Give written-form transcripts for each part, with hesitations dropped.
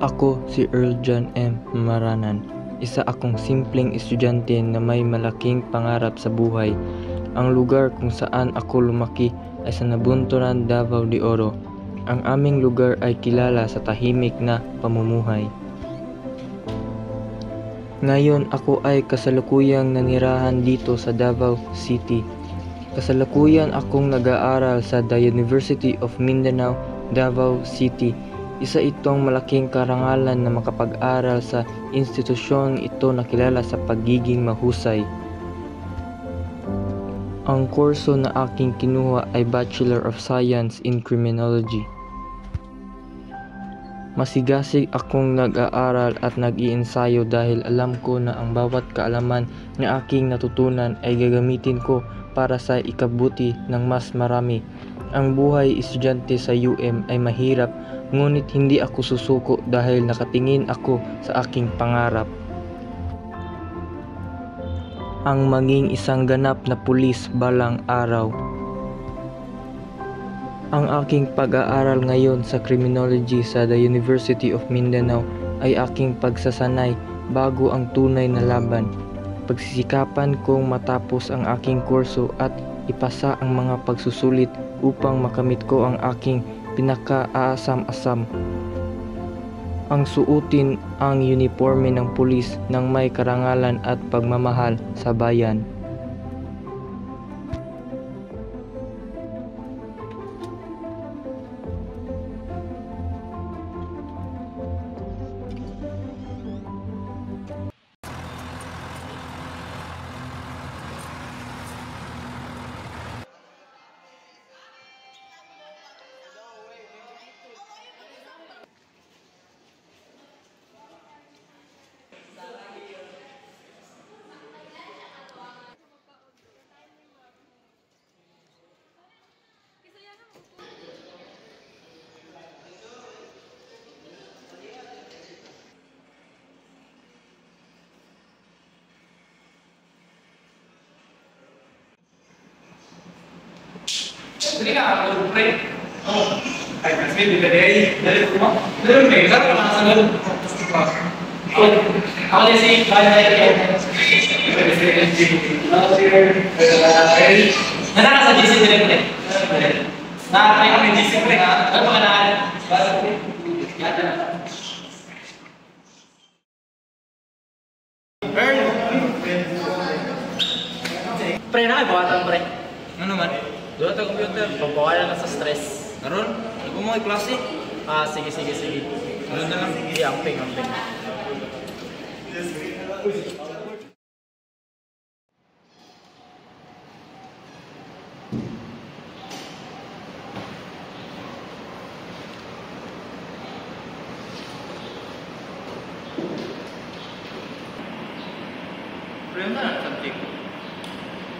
Ako si Earl John M. Maranan. Isa akong simpleng estudyante na may malaking pangarap sa buhay. Ang lugar kung saan ako lumaki ay sa Nabunturan, Davao de Oro. Ang aming lugar ay kilala sa tahimik na pamumuhay. Ngayon ako ay kasalukuyang nanirahan dito sa Davao City. Kasalukuyan akong nag-aaral sa The University of Mindanao, Davao City. Isa itong malaking karangalan na makapag-aral sa institusyong ito na kilala sa pagiging mahusay. Ang kurso na aking kinuha ay Bachelor of Science in Criminology. Masigasig akong nag-aaral at nag-iensayo dahil alam ko na ang bawat kaalaman na aking natutunan ay gagamitin ko para sa ikabuti ng mas marami. Ang buhay estudyante sa UM ay mahirap, ngunit hindi ako susuko dahil nakatingin ako sa aking pangarap. Ang maging isang ganap na pulis balang araw. Ang aking pag-aaral ngayon sa criminology sa The University of Mindanao ay aking pagsasanay bago ang tunay na laban. Pagsisikapan kong matapos ang aking kurso at ipasa ang mga pagsusulit upang makamit ko ang aking pinaka-aasam-asam. Ang suotin ang uniforme ng pulis ng may karangalan at pagmamahal sa bayan. Ini kan aku break. Oh, ay kasi dari rumah. Dari mega kan langsung ako din si Kaya. Nana sa GC direct ulit. Na-try kami GC ulit. Ano pa na? Pre na buhatan pre. Ano man? Doon sa computer, pagbawalan na sa stress. Naroon? Ano mo ay klase? Ah, sige. Ano na lang? Sige, amping. Pero yun na, subject.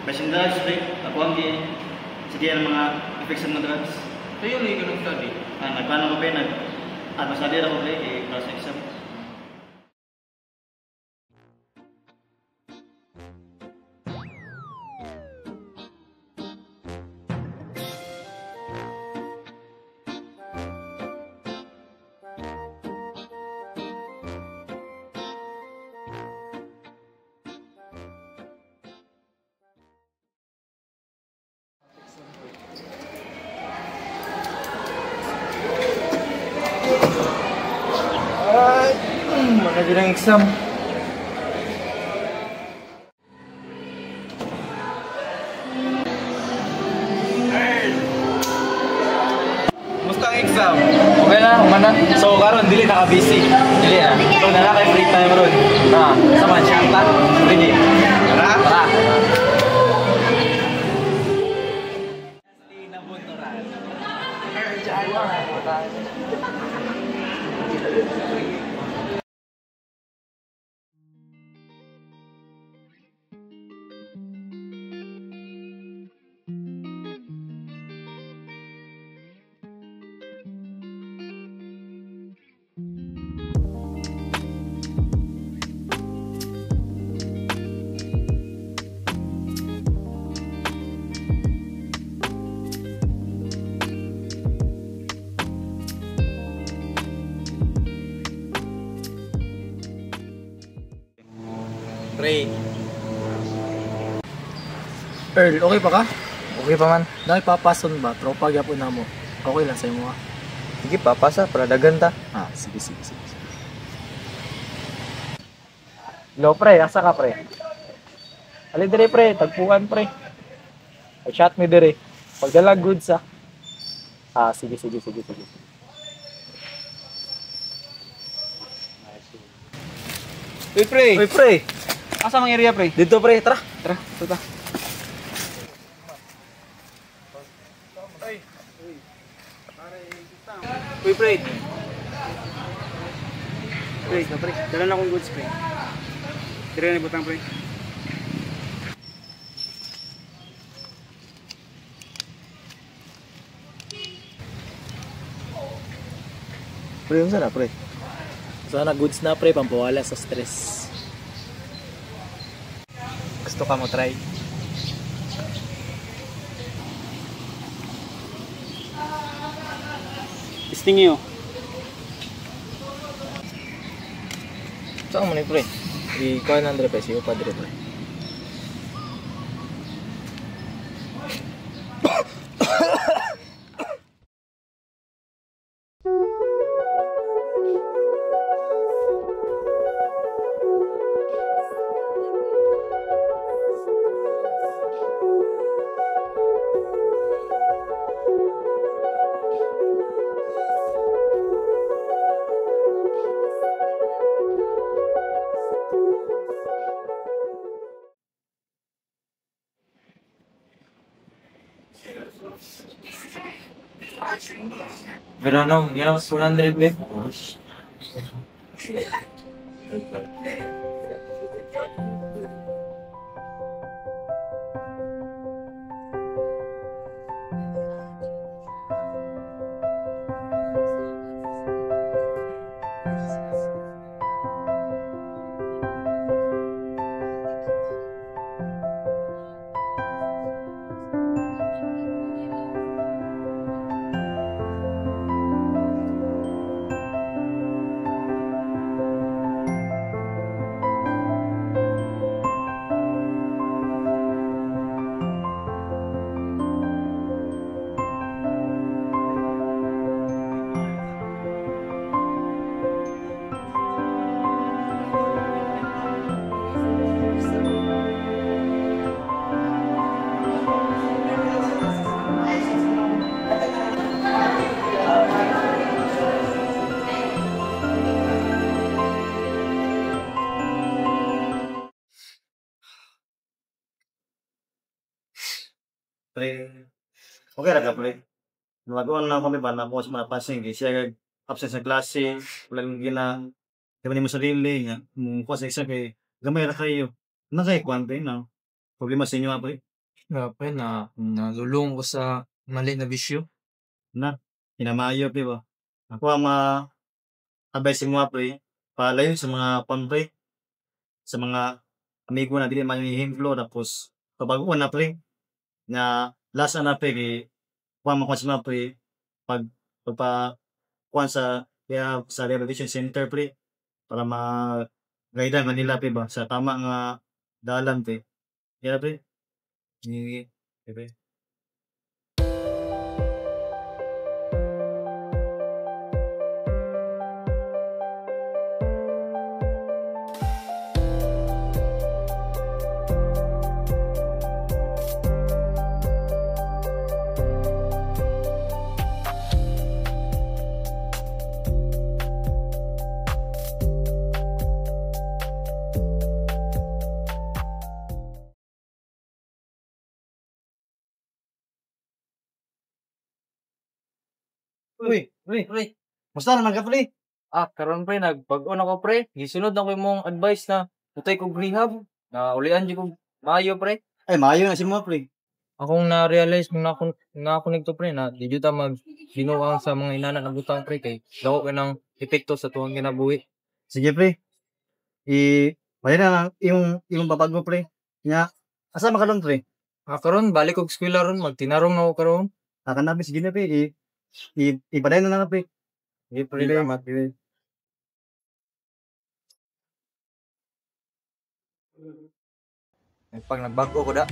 Basinda, ako ang sige ang mga effects ng drugs. Sa'yo rin ka nag-study. Nagplano ko pa yun, masali ako pa yun, class exam. Mana din ang exam? Musta ang exam? Okay na, humana. So, karon dili naka-busy. Dili na. So, nala kay free time ron. Sama siya ta. Sige. Tara. pre. Earl, okay pa ka? Okay pa man. Papason ba? Tropa gyapon na mo. Okay lang sa imo ha. Sige pa, pasa para dagan ta. Sige. Hello pre, asa ka pre? Ali dire pre, tagpuan pre. Chat me dire. Pagdala goods ah. Sige. Uy pre, Asa mang area pre? dito pre, tara. Ito ta. Uy pre. Pre, dala na akong goods pre. Dire na butang pre. Pre, unsa na pre? Sana goods na pre, pampawala sa stress. Gusto ka mo try? Testing niyo. Saan mo ni pre? Ikaw na Andre pre, siyo pa dire pre. Verano, yan ang 100 be. Pre, okay ra ka pre. Nagawa na kami ba na ako sa mga passing siya kag absent sa klase, wala nang gabi mo sarili nga mo ko sa exam kay gamay ra kayo. Na kay kwan pre na problema sa inyo pre. Nga pre, nalulung ko sa mali na bisyo. Na hinamayo pre ba. Ako ang mga advice mo pre, palayo sa mga pre, sa mga amigo na dili man hihinglo tapos pabago na pre na last na pre kay kuha mo sa mga pre pag pagpa kuha sa rehabilitation center pre para ma-guide man nila pre ba sa tama nga dalan pre. Kaya pre. Ni pre. Uy. Musta naman ka pre? Karon pre nagpag-on ako pre. Gisunod na ko imong advice na utay kog rehab. Na ulian di ko maayo pre. Ay maayo na si mo pre. Akong na-realize nung ako nito pre na di juta mag binuang sa mga inana na butang pre kay dako ka ng epekto sa tuwang kinabuhi. Sige pre. Wala na yung babago pre. Nya asa makalon pre? Karon balik og eskwela ron, magtinarong na ako karon. Nakanabis sige na pre. Ipaday na lang pre. Sige pre, Sige. salamat. Sige. Pag nagbago ko da,